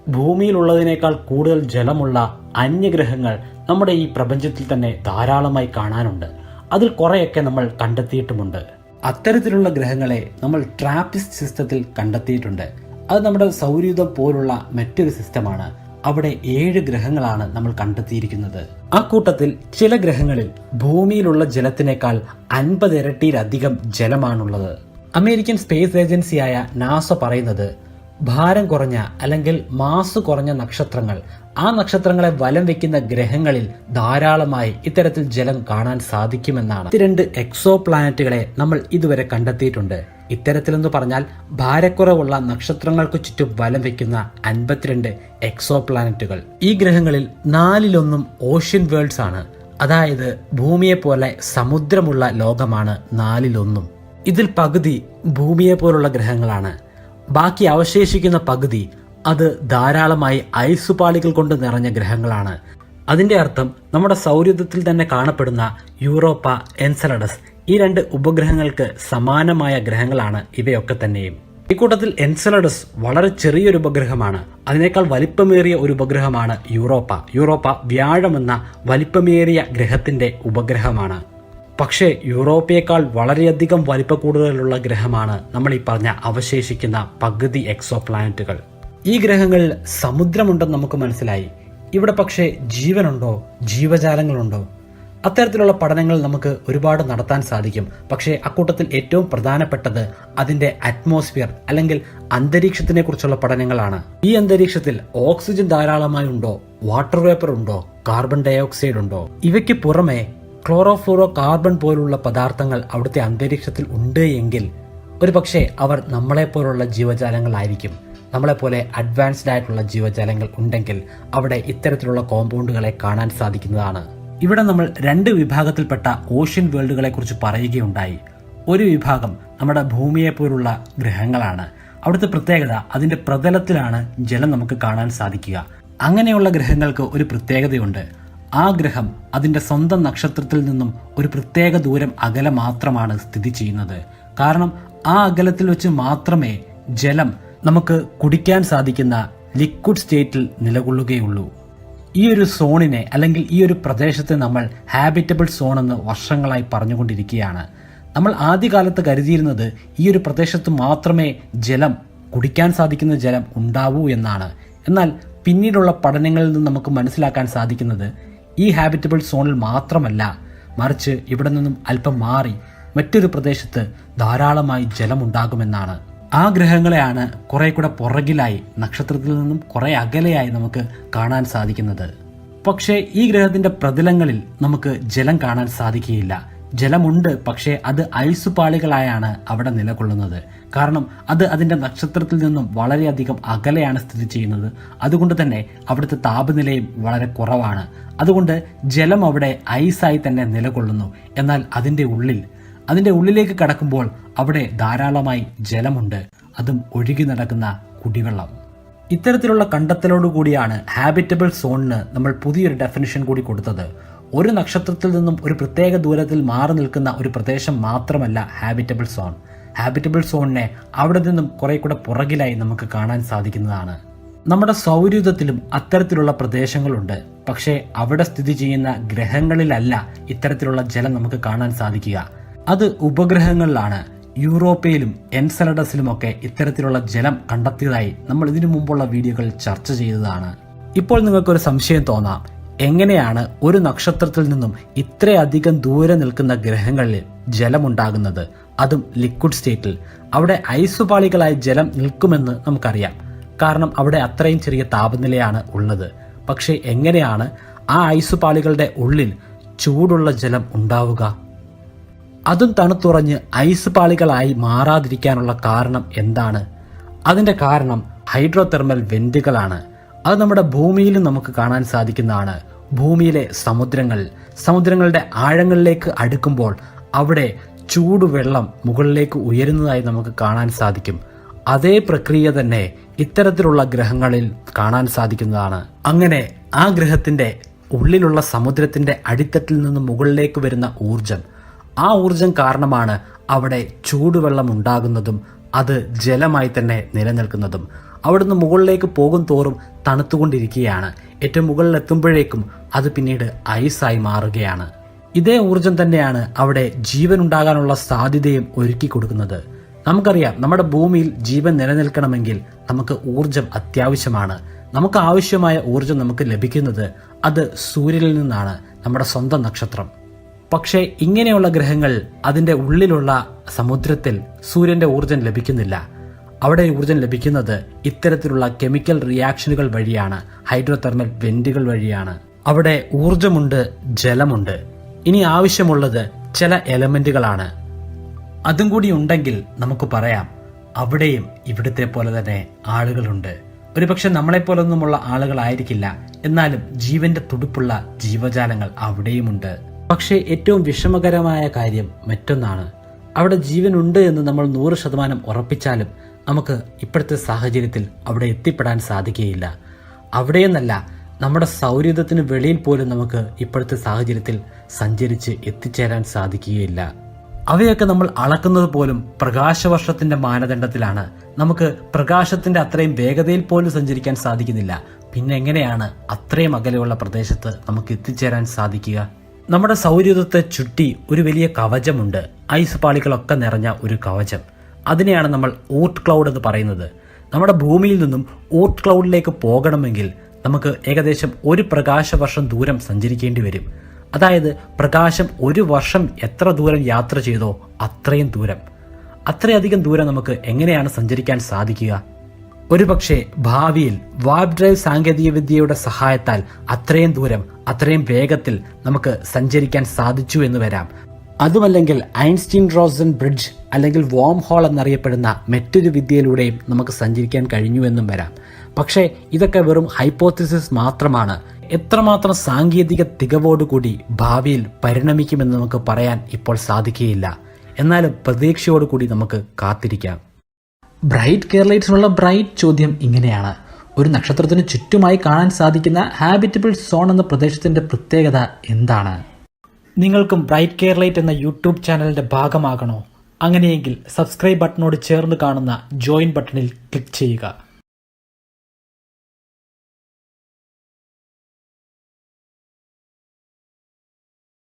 ഭൂമിയിലുള്ളതിനേക്കാൾ കൂടുതൽ ജലമുള്ള അന്യഗ്രഹങ്ങൾ നമ്മുടെ ഈ പ്രപഞ്ചത്തിൽ തന്നെ ധാരാളമായി കാണാനുണ്ട്. അതിൽ കുറെയൊക്കെ നമ്മൾ കണ്ടെത്തിയിട്ടുമുണ്ട്. അത്തരത്തിലുള്ള ഗ്രഹങ്ങളെ നമ്മൾ ട്രാപ്പിസ്റ്റ് സിസ്റ്റത്തിൽ കണ്ടെത്തിയിട്ടുണ്ട്. അത് നമ്മുടെ സൗരയൂഥം പോലുള്ള മറ്റൊരു സിസ്റ്റമാണ്. അവിടെ 7 ഗ്രഹങ്ങളാണ് നമ്മൾ കണ്ടെത്തിയിരിക്കുന്നത്. ആ കൂട്ടത്തിൽ ചില ഗ്രഹങ്ങളിൽ ഭൂമിയിലുള്ള ജലത്തിനേക്കാൾ 50 ഇരട്ടിയിലധികം ജലമാണുള്ളത്. അമേരിക്കൻ സ്പേസ് ഏജൻസിയായ നാസ പറയുന്നത് ഭാരം കുറഞ്ഞ അല്ലെങ്കിൽ മാസ് കുറഞ്ഞ നക്ഷത്രങ്ങൾ, ആ നക്ഷത്രങ്ങളെ വലം വെക്കുന്ന ഗ്രഹങ്ങളിൽ ധാരാളമായി ഇത്തരത്തിൽ ജലം കാണാൻ സാധിക്കുമെന്നാണ്. 2 എക്സോ പ്ലാനറ്റുകളെ നമ്മൾ ഇതുവരെ കണ്ടെത്തിയിട്ടുണ്ട്. ഇത്തരത്തിലെന്ന് പറഞ്ഞാൽ ഭാരക്കുറവുള്ള നക്ഷത്രങ്ങൾക്ക് ചുറ്റും വലം വെക്കുന്ന 52 എക്സോ പ്ലാനറ്റുകൾ. ഈ ഗ്രഹങ്ങളിൽ 4-1 ഓഷ്യൻ വേൾഡ്സ് ആണ്. അതായത് ഭൂമിയെ പോലെ സമുദ്രമുള്ള ലോകമാണ് 4-1. ഇതിൽ പകുതി ഭൂമിയെ പോലുള്ള ഗ്രഹങ്ങളാണ്. ബാക്കി അവശേഷിക്കുന്ന പകുതി അത് ധാരാളമായി ഐസ് പാളികൾ കൊണ്ട് നിറഞ്ഞ ഗ്രഹങ്ങളാണ്. അതിന്റെ അർത്ഥം നമ്മുടെ സൗരയൂഥത്തിൽ തന്നെ കാണപ്പെടുന്ന യൂറോപ്പ, എൻസെലഡസ് ഈ 2 ഉപഗ്രഹങ്ങൾക്ക് സമാനമായ ഗ്രഹങ്ങളാണ് ഇവയൊക്കെ തന്നെയും. ഇക്കൂട്ടത്തിൽ എൻസെലഡസ് വളരെ ചെറിയൊരു ഉപഗ്രഹമാണ്. അതിനേക്കാൾ വലിപ്പമേറിയ ഒരു ഉപഗ്രഹമാണ് യൂറോപ്പ വ്യാഴം എന്ന വലിപ്പമേറിയ ഗ്രഹത്തിന്റെ ഉപഗ്രഹമാണ്. പക്ഷേ യൂറോപ്പയേക്കാൾ വളരെയധികം വലിപ്പ കൂടുതലുള്ള ഗ്രഹമാണ് നമ്മൾ ഈ പറഞ്ഞ അവശേഷിക്കുന്ന പകുതി എക്സോ പ്ലാനറ്റുകൾ. ഈ ഗ്രഹങ്ങളിൽ സമുദ്രമുണ്ടെന്ന് നമുക്ക് മനസ്സിലായി. ഇവിടെ പക്ഷേ ജീവനുണ്ടോ, ജീവജാലങ്ങളുണ്ടോ? അത്തരത്തിലുള്ള പഠനങ്ങൾ നമുക്ക് ഒരുപാട് നടത്താൻ സാധിക്കും. പക്ഷേ അക്കൂട്ടത്തിൽ ഏറ്റവും പ്രധാനപ്പെട്ടത് അതിന്റെ അറ്റ്മോസ്ഫിയർ അല്ലെങ്കിൽ അന്തരീക്ഷത്തിനെ കുറിച്ചുള്ള പഠനങ്ങളാണ്. ഈ അന്തരീക്ഷത്തിൽ ഓക്സിജൻ ധാരാളമായി ഉണ്ടോ, വാട്ടർ വേപ്പർ ഉണ്ടോ, കാർബൺ ഡയോക്സൈഡ് ഉണ്ടോ? ഇവയ്ക്ക് പുറമെ ക്ലോറോഫ്ലൂറോ കാർബൺ പോലുള്ള പദാർത്ഥങ്ങൾ അവിടുത്തെ അന്തരീക്ഷത്തിൽ ഉണ്ട് എങ്കിൽ ഒരു പക്ഷേ അവർ നമ്മളെപ്പോലുള്ള ജീവജാലങ്ങളായിരിക്കും. നമ്മളെപ്പോലെ അഡ്വാൻസ്ഡ് ആയിട്ടുള്ള ജീവജാലങ്ങൾ ഉണ്ടെങ്കിൽ അവിടെ ഇത്തരത്തിലുള്ള കോമ്പൗണ്ടുകളെ കാണാൻ സാധിക്കുന്നതാണ്. ഇവിടെ നമ്മൾ 2 വിഭാഗത്തിൽപ്പെട്ട ഓഷ്യൻ വേൾഡുകളെ കുറിച്ച് പറയുകയുണ്ടായി. ഒരു വിഭാഗം നമ്മുടെ ഭൂമിയെ പോലുള്ള ഗ്രഹങ്ങളാണ്. അവിടുത്തെ പ്രത്യേകത അതിന്റെ പ്രതലത്തിലാണ് ജലം നമുക്ക് കാണാൻ സാധിക്കുക. അങ്ങനെയുള്ള ഗ്രഹങ്ങൾക്ക് ഒരു പ്രത്യേകതയുണ്ട്. ആ ഗ്രഹം അതിന്റെ സ്വന്തം നക്ഷത്രത്തിൽ നിന്നും ഒരു പ്രത്യേക ദൂരം അകലെ മാത്രമാണ് സ്ഥിതി ചെയ്യുന്നത്. കാരണം ആ അകലത്തിൽ വെച്ച് മാത്രമേ ജലം നമുക്ക് കുടിക്കാൻ സാധിക്കുന്ന ലിക്വിഡ് സ്റ്റേറ്റിൽ നിലകൊള്ളുകയുള്ളൂ. ഈ ഒരു സോണിനെ അല്ലെങ്കിൽ ഈ ഒരു പ്രദേശത്തെ നമ്മൾ ഹാബിറ്റബിൾ സോൺ എന്ന് വർഷങ്ങളായി പറഞ്ഞുകൊണ്ടിരിക്കുകയാണ്. നമ്മൾ ആദ്യകാലത്ത് കരുതിയിരുന്നത് ഈ ഒരു പ്രദേശത്ത് മാത്രമേ ജലം, കുടിക്കാൻ സാധിക്കുന്ന ജലം ഉണ്ടാവൂ എന്നാണ്. എന്നാൽ പിന്നീടുള്ള പഠനങ്ങളിൽ നിന്ന് നമുക്ക് മനസ്സിലാക്കാൻ സാധിക്കുന്നത് ഈ ഹാബിറ്റബിൾ സോണിൽ മാത്രമല്ല, മറിച്ച് ഇവിടെ നിന്നും അല്പം മാറി മറ്റൊരു പ്രദേശത്ത് ധാരാളമായി ജലമുണ്ടാകുമെന്നാണ്. ആ ഗ്രഹങ്ങളെയാണ് കുറെ കൂടെ പുറകിലായി, നക്ഷത്രത്തിൽ നിന്നും കുറെ അകലെയായി നമുക്ക് കാണാൻ സാധിക്കുന്നത്. പക്ഷേ ഈ ഗ്രഹത്തിന്റെ പ്രതലങ്ങളിൽ നമുക്ക് ജലം കാണാൻ സാധിക്കുകയില്ല. ജലമുണ്ട്, പക്ഷേ അത് ഐസ് പാളികളായാണ് അവിടെ നിലകൊള്ളുന്നത്. കാരണം അത് അതിന്റെ നക്ഷത്രത്തിൽ നിന്നും വളരെയധികം അകലെയാണ് സ്ഥിതി ചെയ്യുന്നത്. അതുകൊണ്ട് തന്നെ അവിടുത്തെ താപനിലയും വളരെ കുറവാണ്. അതുകൊണ്ട് ജലം അവിടെ ഐസായി തന്നെ നിലകൊള്ളുന്നു. എന്നാൽ അതിന്റെ ഉള്ളിലേക്ക് കടക്കുമ്പോൾ അവിടെ ധാരാളമായി ജലമുണ്ട്, അതും ഒഴുകി നടക്കുന്ന കുടിവെള്ളം. ഇത്തരത്തിലുള്ള കണ്ടെത്തലോടുകൂടിയാണ് ഹാബിറ്റബിൾ സോണിന് നമ്മൾ പുതിയൊരു ഡെഫിനിഷൻ കൂടി കൊടുത്തത്. ഒരു നക്ഷത്രത്തിൽ നിന്നും ഒരു പ്രത്യേക ദൂരത്തിൽ മാറി നിൽക്കുന്ന ഒരു പ്രദേശം മാത്രമല്ല ഹാബിറ്റബിൾ സോൺ. ഹാബിറ്റബിൾ സോണിനെ അവിടെ നിന്നും കുറെ കൂടെ പുറകിലായി നമുക്ക് കാണാൻ സാധിക്കുന്നതാണ്. നമ്മുടെ സൗരയൂഥത്തിലും അത്തരത്തിലുള്ള പ്രദേശങ്ങളുണ്ട്. പക്ഷേ അവിടെ സ്ഥിതി ചെയ്യുന്ന ഗ്രഹങ്ങളിലല്ല ഇത്തരത്തിലുള്ള ജലം നമുക്ക് കാണാൻ സാധിക്കുക. അത് ഉപഗ്രഹങ്ങളിലാണ്. യൂറോപ്പയിലും എൻസെലഡസിലുമൊക്കെ ഇത്തരത്തിലുള്ള ജലം കണ്ടെത്തിയതായി നമ്മൾ ഇതിനു മുമ്പുള്ള വീഡിയോകളിൽ ചർച്ച ചെയ്തതാണ്. ഇപ്പോൾ നിങ്ങൾക്കൊരു സംശയം തോന്നാം, എങ്ങനെയാണ് ഒരു നക്ഷത്രത്തിൽ നിന്നും ഇത്രയധികം ദൂരെ നിൽക്കുന്ന ഗ്രഹങ്ങളിൽ ജലമുണ്ടാകുന്നത്, അതും ലിക്വിഡ് സ്റ്റേറ്റിൽ? അവിടെ ഐസുപാളികളായി ജലം നിൽക്കുമെന്ന് നമുക്കറിയാം. കാരണം അവിടെ അത്രയും ചെറിയ താപനിലയാണ് ഉള്ളത്. പക്ഷേ എങ്ങനെയാണ് ആ ഐസുപാളികളുടെ ഉള്ളിൽ ചൂടുള്ള ജലം ഉണ്ടാവുക? അതും തണുത്തുറഞ്ഞ് ഐസ് പാളികളായി മാറാതിരിക്കാനുള്ള കാരണം എന്താണ്? അതിന്റെ കാരണം ഹൈഡ്രോതെർമൽ വെന്റുകളാണ്. അത് നമ്മുടെ ഭൂമിയിലും നമുക്ക് കാണാൻ സാധിക്കുന്നതാണ്. ഭൂമിയിലെ സമുദ്രങ്ങളുടെ ആഴങ്ങളിലേക്ക് അടുക്കുമ്പോൾ അവിടെ ചൂടുവെള്ളം മുകളിലേക്ക് ഉയരുന്നതായി നമുക്ക് കാണാൻ സാധിക്കും. അതേ പ്രക്രിയ തന്നെ ഇത്തരത്തിലുള്ള ഗ്രഹങ്ങളിൽ കാണാൻ സാധിക്കുന്നതാണ്. അങ്ങനെ ആ ഗ്രഹത്തിന്റെ ഉള്ളിലുള്ള സമുദ്രത്തിന്റെ അടിത്തട്ടിൽ നിന്ന് മുകളിലേക്ക് വരുന്ന ആ ഊർജം കാരണമാണ് അവിടെ ചൂടുവെള്ളം ഉണ്ടാകുന്നതും അത് ജലമായി തന്നെ നിലനിൽക്കുന്നതും. അവിടുന്ന് മുകളിലേക്ക് പോകും തോറും തണുത്തുകൊണ്ടിരിക്കുകയാണ്. ഏറ്റവും മുകളിൽ എത്തുമ്പോഴേക്കും അത് പിന്നീട് ഐസായി മാറുകയാണ്. ഇതേ ഊർജം തന്നെയാണ് അവിടെ ജീവൻ ഉണ്ടാകാനുള്ള സാധ്യതയും ഒരുക്കി കൊടുക്കുന്നത്. നമുക്കറിയാം, നമ്മുടെ ഭൂമിയിൽ ജീവൻ നിലനിൽക്കണമെങ്കിൽ നമുക്ക് ഊർജം അത്യാവശ്യമാണ്. നമുക്ക് ആവശ്യമായ ഊർജം നമുക്ക് ലഭിക്കുന്നത് അത് സൂര്യനിൽ നിന്നാണ്, നമ്മുടെ സ്വന്തം നക്ഷത്രം. പക്ഷേ ഇങ്ങനെയുള്ള ഗ്രഹങ്ങൾ അതിൻ്റെ ഉള്ളിലുള്ള സമുദ്രത്തിൽ സൂര്യന്റെ ഊർജം ലഭിക്കുന്നില്ല. അവിടെ ഊർജം ലഭിക്കുന്നത് ഇത്തരത്തിലുള്ള കെമിക്കൽ റിയാക്ഷനുകൾ വഴിയാണ്, ഹൈഡ്രോതെർമൽ വെന്റുകൾ വഴിയാണ്. അവിടെ ഊർജമുണ്ട്, ജലമുണ്ട്. ഇനി ആവശ്യമുള്ളത് ചില എലമെന്റുകളാണ്. അതും കൂടി ഉണ്ടെങ്കിൽ നമുക്ക് പറയാം അവിടെയും ഇവിടുത്തെ പോലെ തന്നെ ആളുകളുണ്ട്. ഒരുപക്ഷെ നമ്മളെപ്പോലൊന്നുമുള്ള ആളുകളായിരിക്കില്ല, എന്നാലും ജീവന്റെ തുടുപ്പുള്ള ജീവജാലങ്ങൾ അവിടെയുമുണ്ട്. പക്ഷേ ഏറ്റവും വിഷമകരമായ കാര്യം മറ്റൊന്നാണ്. അവിടെ ജീവനുണ്ട് എന്ന് നമ്മൾ 100% ഉറപ്പിച്ചാലും നമുക്ക് ഇപ്പോഴത്തെ സാഹചര്യത്തിൽ അവിടെ എത്തിപ്പെടാൻ സാധിക്കുകയില്ല. അവിടെയെന്നല്ല, നമ്മുടെ സൗരയൂഥത്തിന് വെളിയിൽ പോലും നമുക്ക് ഇപ്പോഴത്തെ സാഹചര്യത്തിൽ സഞ്ചരിച്ച് എത്തിച്ചേരാൻ സാധിക്കുകയില്ല. അവയൊക്കെ നമ്മൾ അളക്കുന്നത് പോലും പ്രകാശവർഷത്തിന്റെ മാനദണ്ഡത്തിലാണ്. നമുക്ക് പ്രകാശത്തിന്റെ അത്രയും വേഗതയിൽ പോലും സഞ്ചരിക്കാൻ സാധിക്കുന്നില്ല. പിന്നെ എങ്ങനെയാണ് അത്രയും അകലെയുള്ള പ്രദേശത്ത് നമുക്ക് എത്തിച്ചേരാൻ സാധിക്കുക? നമ്മുടെ സൗരയൂഥത്തെ ചുറ്റി ഒരു വലിയ കവചമുണ്ട്, ഐസ് പാളികളൊക്കെ നിറഞ്ഞ ഒരു കവചം. അതിനെയാണ് നമ്മൾ ഓർട്ട് ക്ലൗഡ് എന്ന് പറയുന്നത്. നമ്മുടെ ഭൂമിയിൽ നിന്നും ഓർട്ട് ക്ലൗഡിലേക്ക് പോകണമെങ്കിൽ നമുക്ക് ഏകദേശം 1 പ്രകാശവർഷം ദൂരം സഞ്ചരിക്കേണ്ടി വരും. അതായത് പ്രകാശം 1 വർഷം എത്ര ദൂരം യാത്ര ചെയ്തോ അത്രയും ദൂരം. അത്രയധികം ദൂരം നമുക്ക് എങ്ങനെയാണ് സഞ്ചരിക്കാൻ സാധിക്കുക? ഒരുപക്ഷെ ഭാവിയിൽ വാർപ്പ് ഡ്രൈവ് സാങ്കേതിക വിദ്യയുടെ സഹായത്താൽ അത്രയും ദൂരം അത്രയും വേഗത്തിൽ നമുക്ക് സഞ്ചരിക്കാൻ സാധിച്ചു എന്ന് വരാം. അതുമല്ലെങ്കിൽ ഐൻസ്റ്റീൻ റോസൻ ബ്രിഡ്ജ് അല്ലെങ്കിൽ വോം ഹോൾ എന്നറിയപ്പെടുന്ന മറ്റൊരു വിദ്യയിലൂടെയും നമുക്ക് സഞ്ചരിക്കാൻ കഴിഞ്ഞു എന്നും വരാം. പക്ഷേ ഇതൊക്കെ വെറും ഹൈപ്പോത്തിസിസ് മാത്രമാണ്. എത്രമാത്രം സാങ്കേതിക തികവോടുകൂടി ഭാവിയിൽ പരിണമിക്കുമെന്ന് നമുക്ക് പറയാൻ ഇപ്പോൾ സാധിക്കുകയില്ല. എന്നാലും പ്രതീക്ഷയോടുകൂടി നമുക്ക് കാത്തിരിക്കാം. ബ്രൈറ്റ് കേരളൈറ്റ്സിനുള്ള ബ്രൈറ്റ് ചോദ്യം ഇങ്ങനെയാണ്: ഒരു നക്ഷത്രത്തിന് ചുറ്റുമായി കാണാൻ സാധിക്കുന്ന ഹാബിറ്റബിൾ സോൺ എന്ന പ്രദേശത്തിന്റെ പ്രത്യേകത എന്താണ്? നിങ്ങൾക്കും ബ്രൈറ്റ് കേരളൈറ്റ് എന്ന യൂട്യൂബ് ചാനലിന്റെ ഭാഗമാകണോ? അങ്ങനെയെങ്കിൽ സബ്സ്ക്രൈബ് ബട്ടണോട് ചേർന്ന് കാണുന്ന ജോയിൻ ബട്ടണിൽ ക്ലിക്ക് ചെയ്യുക.